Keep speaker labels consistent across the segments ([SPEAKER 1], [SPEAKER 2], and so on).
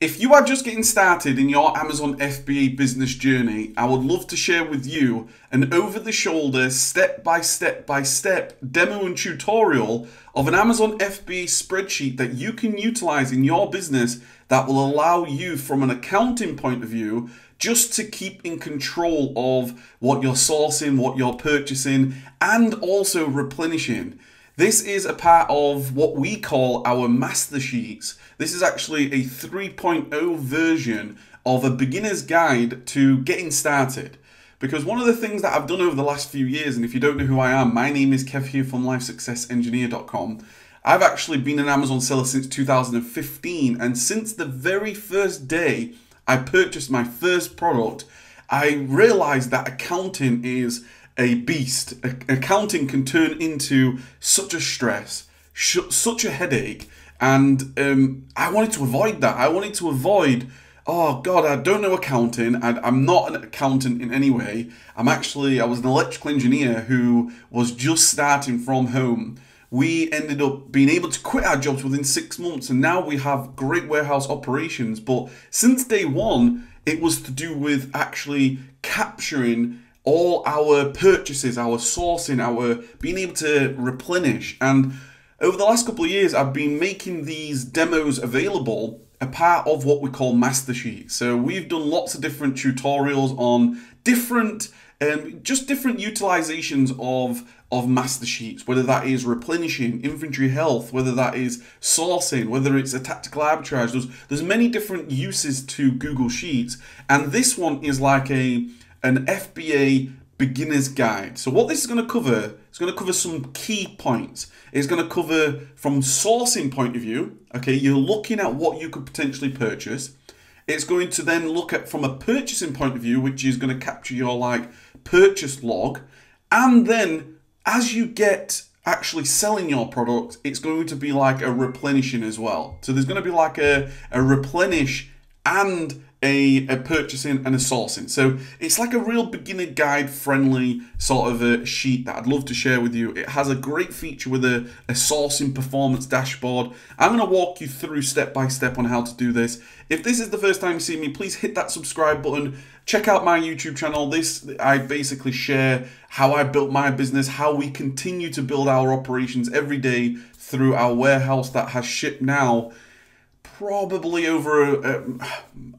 [SPEAKER 1] If you are just getting started in your Amazon FBA business journey, I would love to share with you an over-the-shoulder, step-by-step demo and tutorial of an Amazon FBA spreadsheet that you can utilize in your business that will allow you, from an accounting point of view, just to keep in control of what you're sourcing, what you're purchasing, and also replenishing. This is a part of what we call our master sheets. This is actually a 3.0 version of a beginner's guide to getting started. Because one of the things that I've done over the last few years, and if you don't know who I am, my name is Kev here from LifeSuccessEngineer.com. I've actually been an Amazon seller since 2015, and since the very first day I purchased my first product, I realized that accounting is a beast. Accounting can turn into such a stress, such a headache, and I wanted to avoid that. I wanted to avoid, oh God, I don't know accounting. I'm not an accountant in any way. I was an electrical engineer who was just starting from home. We ended up being able to quit our jobs within 6 months, and now we have great warehouse operations. But since day one, it was to do with actually capturing all our purchases, our sourcing, our being able to replenish. And over the last couple of years, I've been making these demos available a part of what we call MasterSheet. So we've done lots of different tutorials on different different utilizations of master sheets, whether that is replenishing, inventory health, whether that is sourcing, whether it's a tactical arbitrage. There's many different uses to Google Sheets, and this one is like an FBA beginner's guide. So what this is going to cover, it's going to cover some key points. It's going to cover from sourcing point of view. Okay, you're looking at what you could potentially purchase. It's going to then look at from a purchasing point of view, which is going to capture your purchase log. And then as you get actually selling your product, it's going to be like a replenishing as well. So there's going to be like a replenish and a purchasing and a sourcing. So it's like a real beginner guide friendly sort of a sheet that I'd love to share with you. It has a great feature with a sourcing performance dashboard. I'm going to walk you through step by step on how to do this. If this is the first time you see me, please hit that subscribe button. Check out my YouTube channel. I basically share how I built my business, how we continue to build our operations every day through our warehouse that has shipped now probably over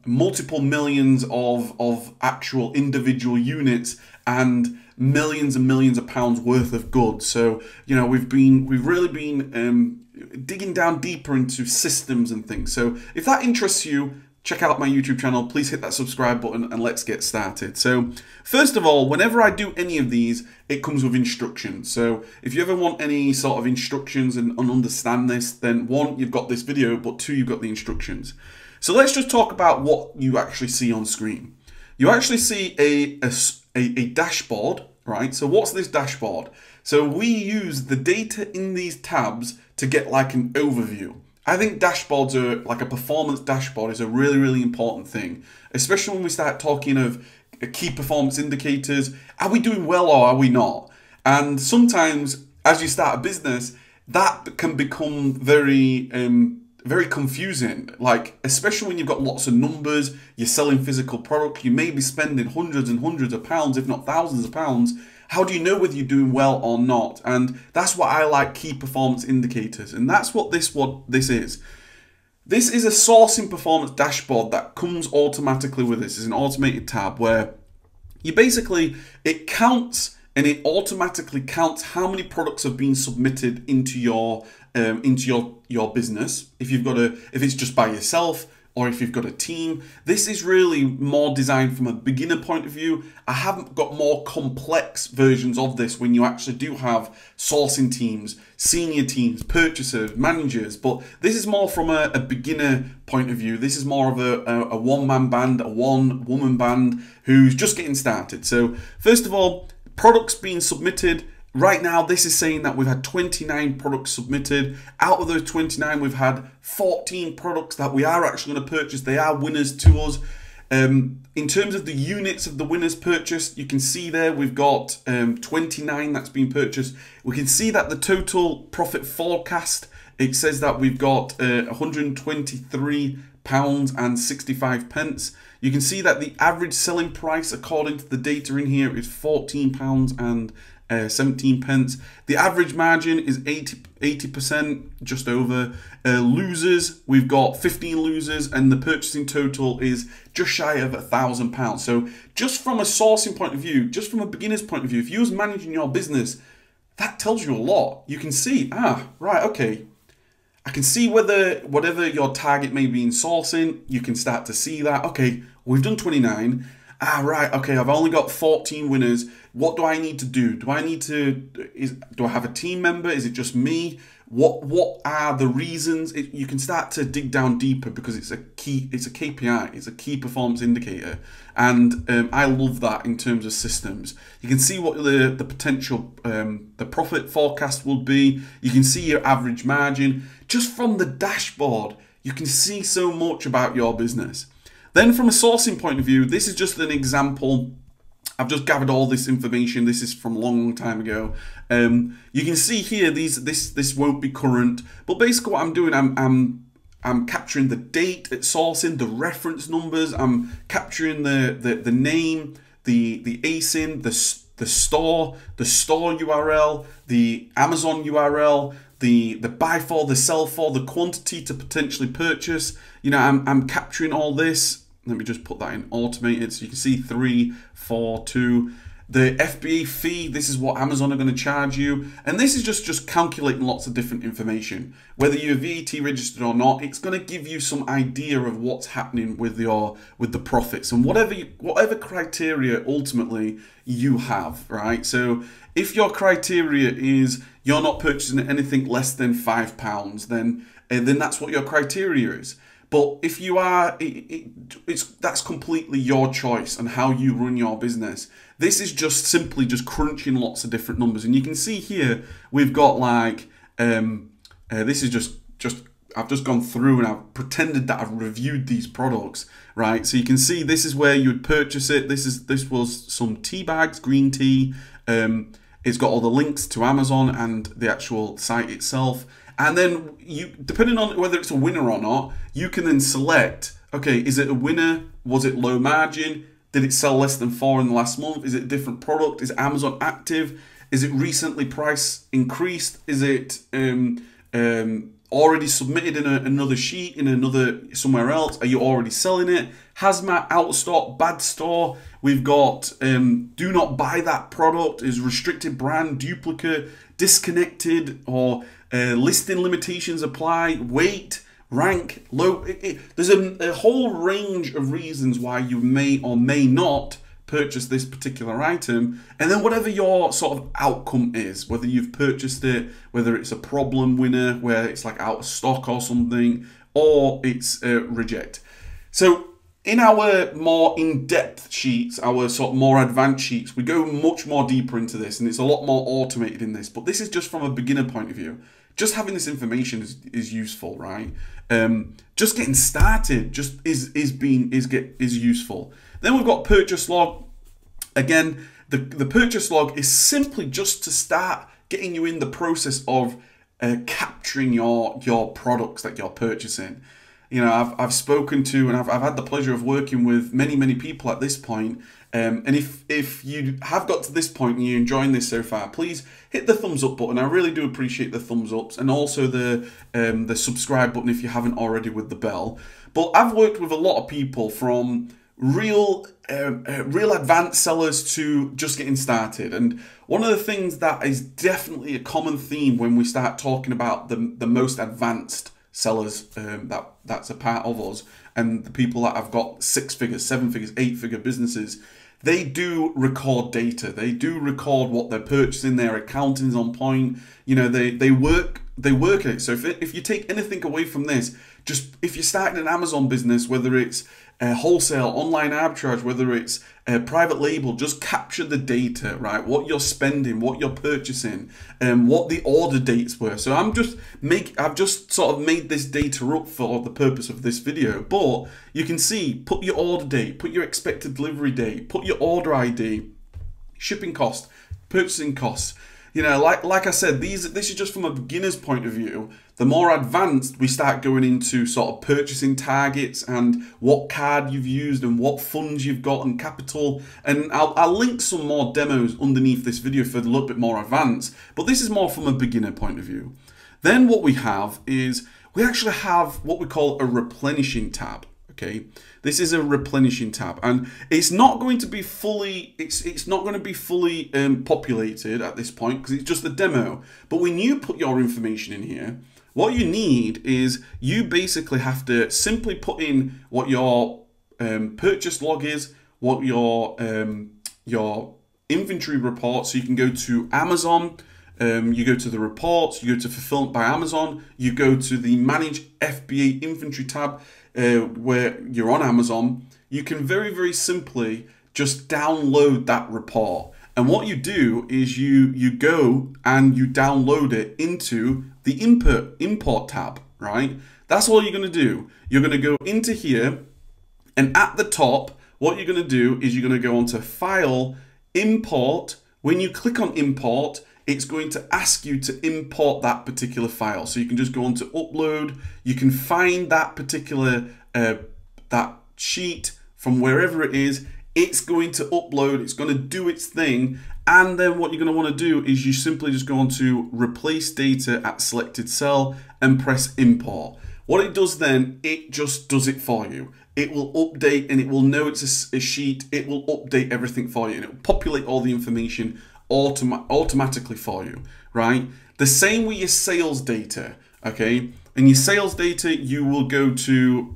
[SPEAKER 1] multiple millions of actual individual units and millions of pounds worth of goods. So you know, we've really been digging down deeper into systems and things. So if that interests you, check out my YouTube channel. Please hit that subscribe button and let's get started. So first of all, whenever I do any of these, it comes with instructions. So if you ever want any sort of instructions and understand this, then one, you've got this video, but two, you've got the instructions. So let's just talk about what you actually see on screen. You actually see a dashboard, right? So what's this dashboard? So we use the data in these tabs to get like an overview. I think dashboards are like a performance dashboard is a really important thing, especially when we start talking of key performance indicators. Are we doing well or are we not? And sometimes as you start a business, that can become very confusing, like especially when you've got lots of numbers, you're selling physical product, you may be spending hundreds and hundreds of pounds, if not thousands of pounds. How do you know whether you're doing well or not? And that's what I like, key performance indicators. And that's what this is. This is a sourcing performance dashboard that comes automatically with this. It's an automated tab where you basically, it counts and it automatically counts how many products have been submitted into your business. If it's just by yourself, or if you've got a team. This is really more designed from a beginner point of view. I haven't got more complex versions of this when you actually do have sourcing teams, senior teams, purchasers, managers, but this is more from a beginner point of view. This is more of a one-man band, a one-woman band who's just getting started. So first of all, products being submitted. Right now, this is saying that we've had 29 products submitted. Out of those 29, we've had 14 products that we are actually going to purchase. They are winners to us. In terms of the units of the winners purchased, you can see there we've got 29 that's been purchased. We can see that the total profit forecast it says that we've got £123.65. You can see that the average selling price according to the data in here is £14.17. The average margin is 80%, just over. Losers, we've got 15 losers, and the purchasing total is just shy of £1,000. So just from a sourcing point of view, just from a beginner's point of view, if you was managing your business, that tells you a lot. You can see, right, okay, I can see whatever your target may be in sourcing, you can start to see that, okay, we've done 29. Right, okay, I've only got 14 winners. What do I need to do? Do I have a team member? Is it just me? What are the reasons? You can start to dig down deeper because it's a KPI, it's a key performance indicator. And I love that in terms of systems. You can see what the potential, the profit forecast will be. You can see your average margin. Just from the dashboard, you can see so much about your business. Then from a sourcing point of view, this is just an example. I've just gathered all this information. This is from a long time ago. You can see here, this won't be current, but basically what I'm doing, I'm capturing the date at sourcing, the reference numbers. I'm capturing the name, the ASIN, the store URL, the Amazon URL, the buy for, the sell for, the quantity to potentially purchase. You know, I'm capturing all this. Let me just put that in automated so you can see 3, 4, 2. The FBA fee, this is what Amazon are going to charge you. And this is just calculating lots of different information. Whether you're VAT registered or not, it's going to give you some idea of what's happening with the profits and whatever criteria ultimately you have, right? So if your criteria is you're not purchasing anything less than £5, then that's what your criteria is. But if you are, that's completely your choice on how you run your business. This is just simply just crunching lots of different numbers. And you can see here, we've got like, this is just I've just gone through and I've pretended that I've reviewed these products, right? So you can see this is where you would purchase it. This was some tea bags, green tea. It's got all the links to Amazon and the actual site itself. And then depending on whether it's a winner or not, you can then select, okay, is it a winner? Was it low margin? Did it sell less than 4 in the last month? Is it a different product? Is Amazon active? Is it recently price increased? Is it already submitted in another sheet, somewhere else? Are you already selling it? Hazmat, out of stock, bad store. We've got do not buy that product, is restricted brand, duplicate, disconnected, or listing limitations apply, weight, rank, low. There's a whole range of reasons why you may or may not purchase this particular item, and then whatever your sort of outcome is, whether you've purchased it, whether it's a problem winner where it's like out of stock or something, or it's reject. So in our more in-depth sheets, our sort of more advanced sheets, we go much more deeper into this, and it's a lot more automated in this, but this is just from a beginner point of view. Just having this information is useful, right? Just getting started just is useful. Then we've got purchase log. Again, the purchase log is simply just to start getting you in the process of capturing your products that you're purchasing. You know, I've spoken to and I've had the pleasure of working with many people at this point. And if you have got to this point and you're enjoying this so far, please hit the thumbs up button. I really do appreciate the thumbs ups, and also the subscribe button if you haven't already, with the bell. But I've worked with a lot of people from real advanced sellers to just getting started. And one of the things that is definitely a common theme when we start talking about the most advanced sellers that's a part of us, and the people that have got 6 figures, 7 figures, 8 figure businesses, they do record data. They do record what they're purchasing. Their accounting is on point. You know, they work at it. So if you take anything away from this, just if you're starting an Amazon business, whether it's wholesale, online arbitrage, whether it's private label, just capture the data, right? What you're spending, what you're purchasing, and what the order dates were. So I've just sort of made this data up for the purpose of this video. But you can see, put your order date, put your expected delivery date, put your order ID, shipping cost, purchasing costs. you know, like I said, this is just from a beginner's point of view. The more advanced we start going into sort of purchasing targets and what card you've used and what funds you've got and capital. And I'll link some more demos underneath this video for a little bit more advanced, but this is more from a beginner point of view. Then what we have is we actually have what we call a replenishing tab. Okay, this is a replenishing tab, and it's not going to be fully populated at this point because it's just a demo. But when you put your information in here, what you need is you basically have to simply put in what your purchase log is, what your inventory report. So you can go to Amazon. You go to the reports, you go to fulfillment by Amazon, you go to the manage FBA inventory tab where you're on Amazon. You can very, very simply just download that report. And what you do is you go and you download it into the import tab, right? That's all you're going to do. You're going to go into here, and at the top, what you're going to do is you're going to go onto File, Import. When you click on Import, it's going to ask you to import that particular file. So you can just go on to upload. You can find that particular that sheet from wherever it is. It's going to upload, it's going to do its thing. And then what you're going to want to do is you simply just go on to replace data at selected cell and press import. What it does then, it just does it for you. It will update and it will know it's a sheet. It will update everything for you and it will populate all the information automatically for you, right? The same with your sales data, okay? In your sales data, you would go to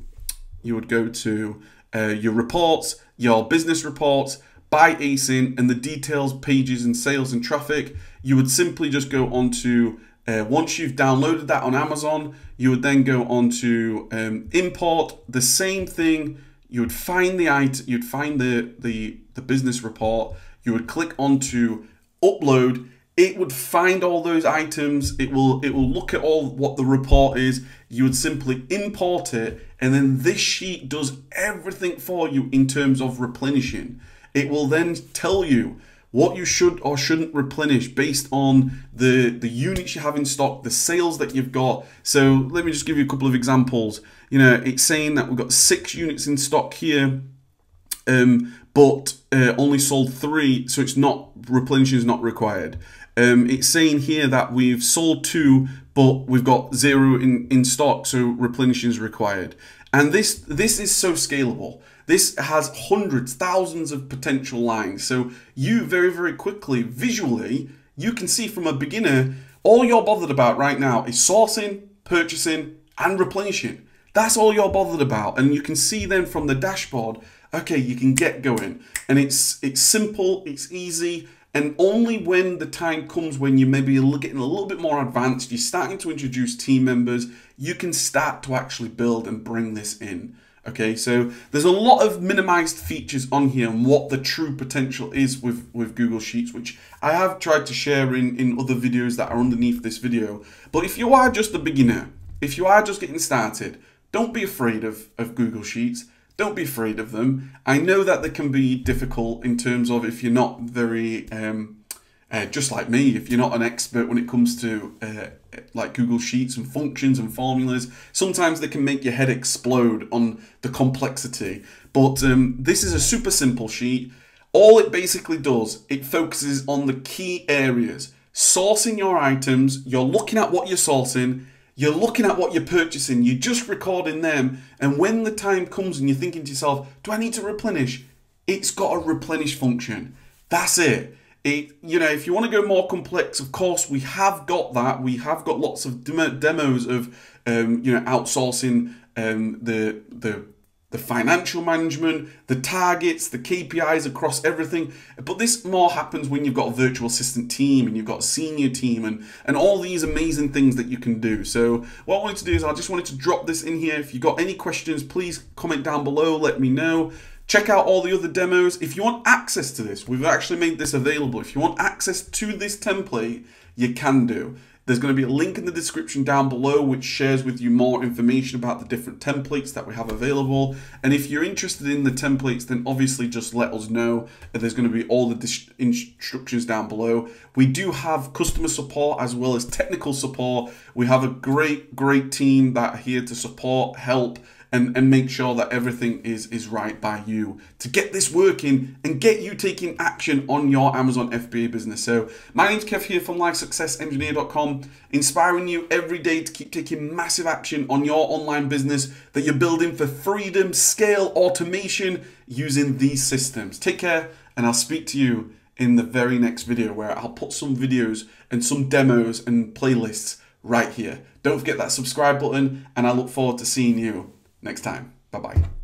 [SPEAKER 1] your reports, your business reports, by ASIN, and the details, pages, and sales and traffic. You would simply just go on to once you've downloaded that on Amazon, you would then go on to import. The same thing. You would find the item. You'd find the business report. You would click onto upload. It would find all those items. It will look at all what the report is. You would simply import it, and then this sheet does everything for you in terms of replenishing. It will then tell you what you should or shouldn't replenish based on the units you have in stock, the sales that you've got. So let me just give you a couple of examples. You know, it's saying that we've got 6 units in stock here, but only sold 3, so it's not, replenishing is not required. It's saying here that we've sold 2, but we've got 0 in stock, so replenishing is required. And this is so scalable. This has hundreds, thousands of potential lines. So you very, very quickly, visually, you can see from a beginner, all you're bothered about right now is sourcing, purchasing, and replenishing. That's all you're bothered about. And you can see then from the dashboard, okay, you can get going. And it's simple, it's easy. And only when the time comes when you maybe getting a little bit more advanced, you're starting to introduce team members, you can start to actually build and bring this in. Okay, so there's a lot of minimized features on here and what the true potential is with Google Sheets, which I have tried to share in other videos that are underneath this video. But if you are just a beginner, if you are just getting started, don't be afraid of Google Sheets. Don't be afraid of them. I know that they can be difficult in terms of if you're not very, just like me, if you're not an expert when it comes to like Google Sheets and functions and formulas, sometimes they can make your head explode on the complexity. But this is a super simple sheet. All it basically does, it focuses on the key areas. Sourcing your items, you're looking at what you're sourcing, you're looking at what you're purchasing, you're just recording them, and when the time comes and you're thinking to yourself, do I need to replenish? It's got a replenish function. That's it. You know, if you want to go more complex, of course, we have got that. We have got lots of demos of, you know, outsourcing the financial management, the targets, the KPIs across everything. But this more happens when you've got a virtual assistant team and you've got a senior team and all these amazing things that you can do. So what I wanted to do is I just wanted to drop this in here. If you've got any questions, please comment down below, let me know. Check out all the other demos. If you want access to this, we've actually made this available. If you want access to this template, you can do. There's going to be a link in the description down below which shares with you more information about the different templates that we have available. And if you're interested in the templates, then obviously just let us know. There's going to be all the instructions down below. We do have customer support as well as technical support. We have a great team that are here to support, help, and make sure that everything is right by you to get this working and get you taking action on your Amazon FBA business. So my name's Kev here from LifeSuccessEngineer.com, inspiring you every day to keep taking massive action on your online business that you're building for freedom, scale, automation using these systems. Take care, and I'll speak to you in the very next video where I'll put some videos and some demos and playlists right here. Don't forget that subscribe button, and I look forward to seeing you next time. Bye-bye.